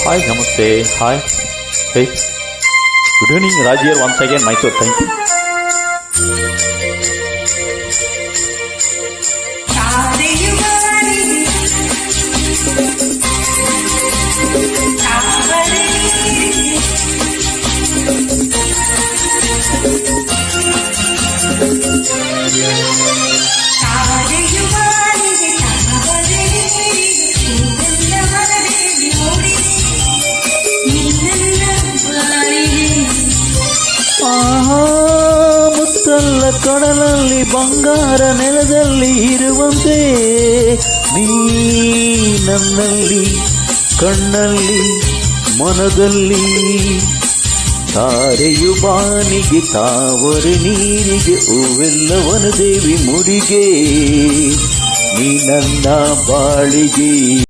Hi, namaste. Hi. Hey. Good evening, Raj here once again, Mysore. Thank you. ಮುತ್ತಲ್ಲ ಕಡಲಲ್ಲಿ ಬಂಗಾರ ನೆಲದಲ್ಲಿ ಇರುವಂತೆ ನೀ ನನ್ನಲ್ಲಿ ಕಣ್ಣಲ್ಲಿ ಮನದಲ್ಲಿ ತಾರೆಯು ಬಾನಿಗೆ ತಾವರೆ ನೀರಿಗೆ ಹೂವೆಲ್ಲವನು ದೇವಿ ಮುಡಿಗೆ ನೀ ನನ್ನ ಬಾಳಿಗೆ